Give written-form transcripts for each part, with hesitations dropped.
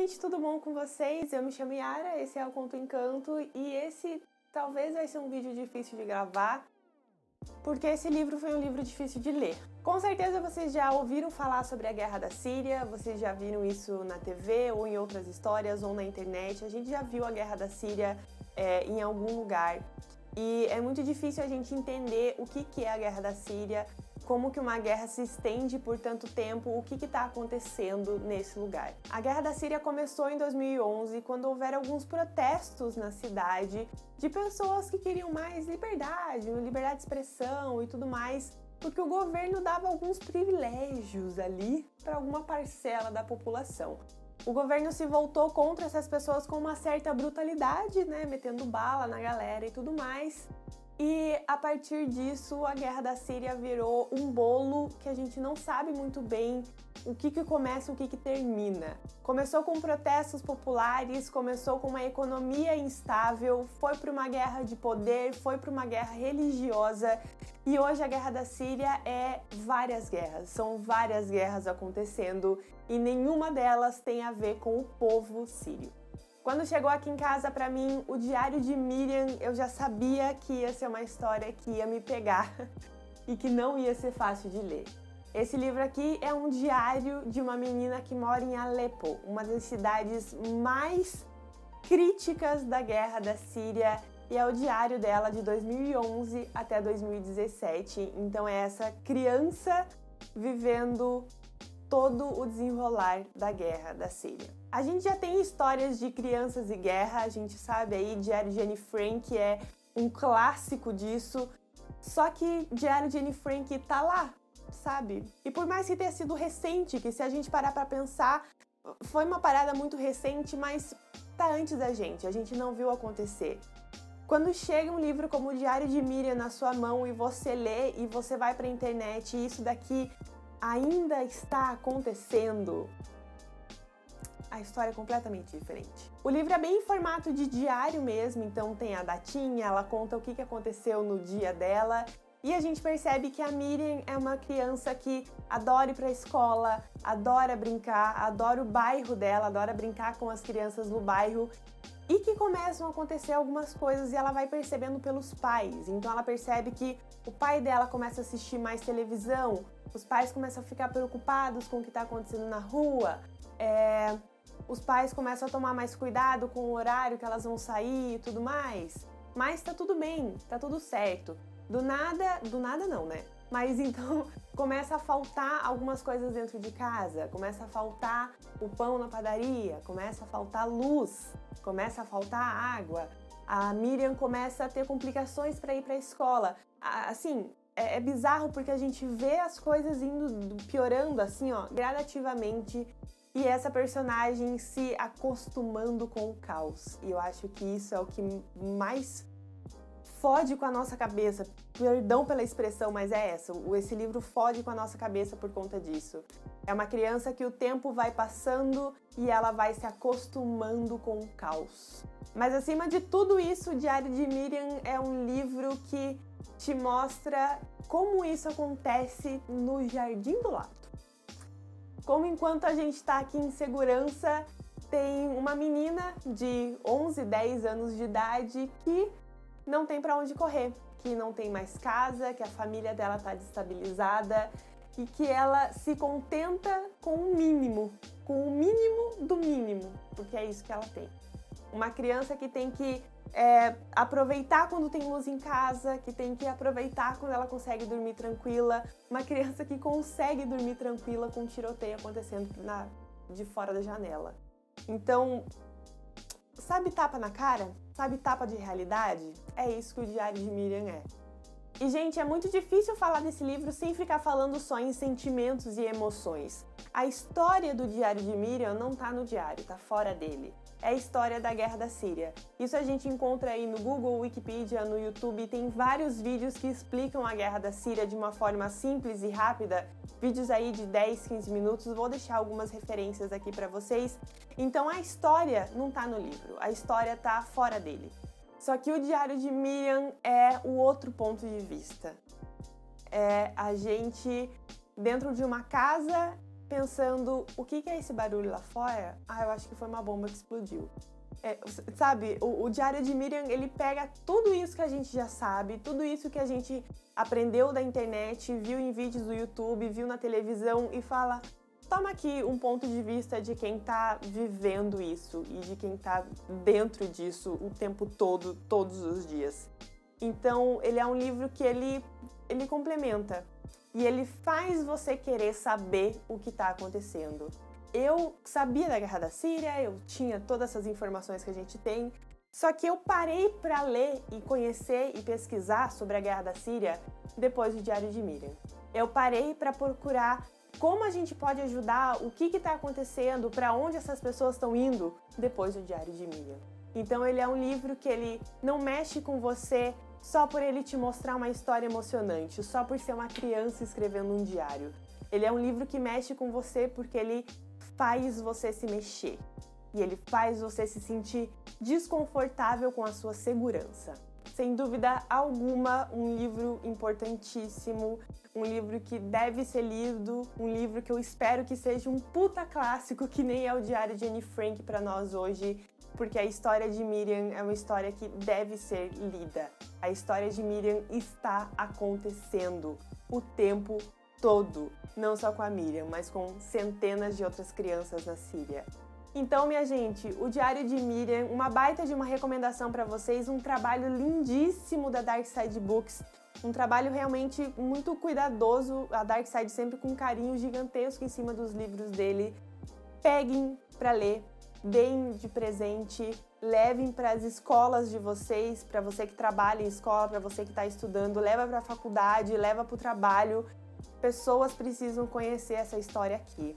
gente, tudo bom com vocês? Eu me chamo Yara, esse é o Conto Encanto e esse talvez vai ser um vídeo difícil de gravar, porque esse livro foi um livro difícil de ler. Com certeza vocês já ouviram falar sobre a Guerra da Síria, vocês já viram isso na TV ou em outras histórias ou na internet, a gente já viu a Guerra da Síria em algum lugar. E é muito difícil a gente entender o que é a Guerra da Síria, como que uma guerra se estende por tanto tempo, o que está acontecendo nesse lugar. A Guerra da Síria começou em 2011, quando houveram alguns protestos na cidade de pessoas que queriam mais liberdade de expressão e tudo mais, porque o governo dava alguns privilégios ali para alguma parcela da população. O governo se voltou contra essas pessoas com uma certa brutalidade, né, metendo bala na galera e tudo mais. E a partir disso, a Guerra da Síria virou um bolo que a gente não sabe muito bem o que começa e o que termina. Começou com protestos populares, começou com uma economia instável, foi para uma guerra de poder, foi para uma guerra religiosa e hoje a Guerra da Síria é várias guerras, são várias guerras acontecendo e nenhuma delas tem a ver com o povo sírio. Quando chegou aqui em casa pra mim o Diário de Miriam, eu já sabia que ia ser uma história que ia me pegar e que não ia ser fácil de ler. Esse livro aqui é um diário de uma menina que mora em Alepo, uma das cidades mais críticas da Guerra da Síria, e é o diário dela de 2011 até 2017. Então é essa criança vivendo todo o desenrolar da Guerra da Síria. A gente já tem histórias de crianças e guerra, a gente sabe aí, Diário de Anne Frank é um clássico disso, só que Diário de Anne Frank tá lá, sabe? E por mais que tenha sido recente, que se a gente parar pra pensar, foi uma parada muito recente, mas tá antes da gente, a gente não viu acontecer. Quando chega um livro como o Diário de Miriam na sua mão e você lê e você vai pra internet e isso daqui ainda está acontecendo, a história é completamente diferente. O livro é bem em formato de diário mesmo, então tem a datinha, ela conta o que aconteceu no dia dela e a gente percebe que a Miriam é uma criança que adora ir para a escola, adora brincar, adora o bairro dela, adora brincar com as crianças do bairro e que começam a acontecer algumas coisas e ela vai percebendo pelos pais. Então ela percebe que o pai dela começa a assistir mais televisão, os pais começam a ficar preocupados com o que está acontecendo na rua, os pais começam a tomar mais cuidado com o horário que elas vão sair e tudo mais. Mas tá tudo bem, tá tudo certo. Do nada não, né? Mas então começa a faltar algumas coisas dentro de casa, começa a faltar o pão na padaria, começa a faltar luz, começa a faltar água. A Miriam começa a ter complicações para ir para a escola. Assim, é bizarro porque a gente vê as coisas indo piorando assim, ó, gradativamente. E essa personagem se acostumando com o caos. E eu acho que isso é o que mais fode com a nossa cabeça. Perdão pela expressão, mas é essa. Esse livro fode com a nossa cabeça por conta disso. É uma criança que o tempo vai passando e ela vai se acostumando com o caos. Mas acima de tudo isso, o Diário de Miriam é um livro que te mostra como isso acontece no Jardim do Lado. Como enquanto a gente está aqui em segurança, tem uma menina de 11, 10 anos de idade que não tem para onde correr, que não tem mais casa, que a família dela está destabilizada e que ela se contenta com o mínimo do mínimo, porque é isso que ela tem. Uma criança que tem que aproveitar quando tem luz em casa, que tem que aproveitar quando ela consegue dormir tranquila, uma criança que consegue dormir tranquila com um tiroteio acontecendo de fora da janela. Então, sabe tapa na cara? Sabe tapa de realidade? É isso que o Diário de Miriam é. E, gente, é muito difícil falar desse livro sem ficar falando só em sentimentos e emoções. A história do Diário de Miriam não tá no diário, tá fora dele. É a história da Guerra da Síria. Isso a gente encontra aí no Google, Wikipedia, no YouTube, tem vários vídeos que explicam a Guerra da Síria de uma forma simples e rápida, vídeos aí de 10, 15 minutos, vou deixar algumas referências aqui pra vocês. Então a história não tá no livro, a história tá fora dele. Só que o Diário de Miriam é o outro ponto de vista. É a gente dentro de uma casa pensando, o que é esse barulho lá fora? Ah, eu acho que foi uma bomba que explodiu. Sabe, o Diário de Miriam, ele pega tudo isso que a gente já sabe, tudo isso que a gente aprendeu da internet, viu em vídeos do YouTube, viu na televisão e fala, toma aqui um ponto de vista de quem tá vivendo isso e de quem tá dentro disso o tempo todo, todos os dias. Então, ele é um livro que ele complementa e ele faz você querer saber o que tá acontecendo. Eu sabia da Guerra da Síria, eu tinha todas essas informações que a gente tem, só que eu parei para ler e conhecer e pesquisar sobre a Guerra da Síria depois do Diário de Miriam. Eu parei para procurar como a gente pode ajudar, o que está acontecendo, para onde essas pessoas estão indo depois do Diário de Miriam. Então ele é um livro que ele não mexe com você só por ele te mostrar uma história emocionante, só por ser uma criança escrevendo um diário. Ele é um livro que mexe com você porque ele faz você se mexer e ele faz você se sentir desconfortável com a sua segurança. Sem dúvida alguma, um livro importantíssimo, um livro que deve ser lido, um livro que eu espero que seja um puta clássico, que nem é o Diário de Anne Frank para nós hoje, porque a história de Miriam é uma história que deve ser lida. A história de Miriam está acontecendo o tempo todo, não só com a Miriam, mas com centenas de outras crianças na Síria. Então, minha gente, o Diário de Miriam, uma baita de uma recomendação para vocês, um trabalho lindíssimo da Dark Side Books, um trabalho realmente muito cuidadoso, a Dark Side sempre com um carinho gigantesco em cima dos livros dele. Peguem para ler, deem de presente, levem para as escolas de vocês, para você que trabalha em escola, para você que está estudando, leva para a faculdade, leva para o trabalho. Pessoas precisam conhecer essa história aqui.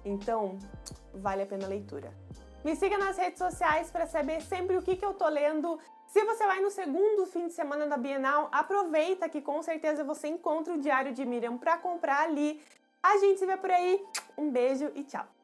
Então, vale a pena a leitura. Me siga nas redes sociais para saber sempre o que eu tô lendo. Se você vai no segundo fim de semana da Bienal, aproveita que com certeza você encontra o Diário de Miriam para comprar ali. A gente se vê por aí. Um beijo e tchau!